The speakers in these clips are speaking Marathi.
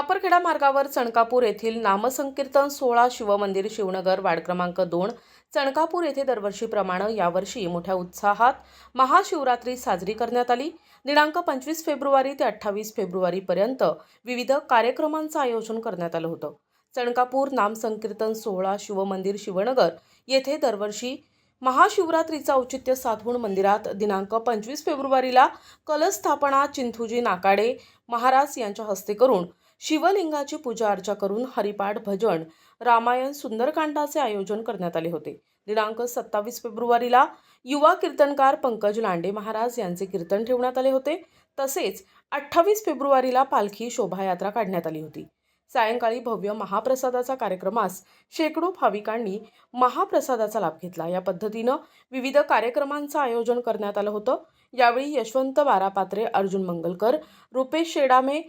खापरखेडा मार्गावर चणकापूर येथील नामसंकीर्तन सोहळा शिवमंदिर शिवनगर वार्ड क्रमांक 2 चणकापूर येथे दरवर्षीप्रमाणे यावर्षी मोठ्या उत्साहात महाशिवरात्री साजरी करण्यात आली। दिनांक 25 फेब्रुवारी ते 28 फेब्रुवारी पर्यंत विविध कार्यक्रमांचे आयोजन करण्यात आले होते। चणकापूर नामसंकीर्तन सोहळा शिवमंदिर शिवनगर येथे दरवर्षी महाशिवरात्रीचा औचित्य साधून मंदिरात दिनांक 25 फेब्रुवारीला कलश स्थापना चिंथूजी नाकाडे महाराज यांच्या हस्ते करून शिवलिंगाची पूजा अर्चा करून हरिपाठ भजन रामायण सुंदरकांडाचे आयोजन करण्यात आले होते। दिनांक 27 फेब्रुवारीला युवा कीर्तनकार पंकज लांडे महाराज यांचे कीर्तन ठेवण्यात आले होते। तसेच 28 फेब्रुवारीला पालखी शोभायात्रा काढण्यात आली होती। सायंकाळी भव्य महाप्रसादाचा कार्यक्रमास शेकडो भाविकांनी महाप्रसादाचा लाभ घेतला। या पद्धतीने विविध कार्यक्रमांचे आयोजन करण्यात आले होते। यावेळी यशवंत बारापात्रे, अर्जुन मंगलकर, रुपेश शेडामे,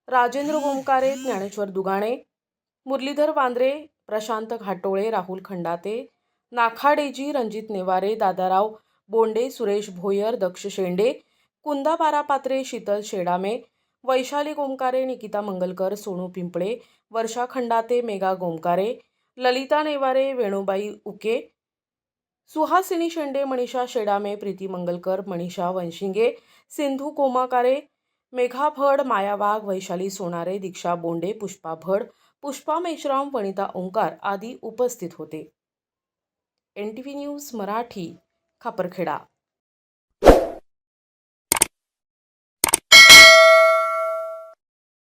राजेंद्र गोमकारे, ज्ञानेश्वर दुगाणे, मुरलीधर वांद्रे, प्रशांत घाटोळे, राहुल खंडाते, नाखाडेजी, रणजित नेवारे, दादाराव बोंडे, सुरेश भोयर, दक्ष शेंडे, कुंदा बारापात्रे, शीतल शेडामे, वैशाली गोमकारे, निकिता मंगलकर, सोनू पिंपळे, वर्षा खंडाते, मेघा गोमकारे, ललिता नेवारे, वेणुबाई उके, सुहासिनी शेंडे, मनीषा शेडामे, प्रीती मंगलकर, मनीषा वंशिंगे, सिंधू कोमाकारे, मेघा भड, माया वाघ, वैशाली सोनारे, दीक्षा बोंडे, पुष्पा भड, पुष्पा मेश्राम, वनिता ओंकार आदी उपस्थित होते। NTV news Marathi, Khaparkheda.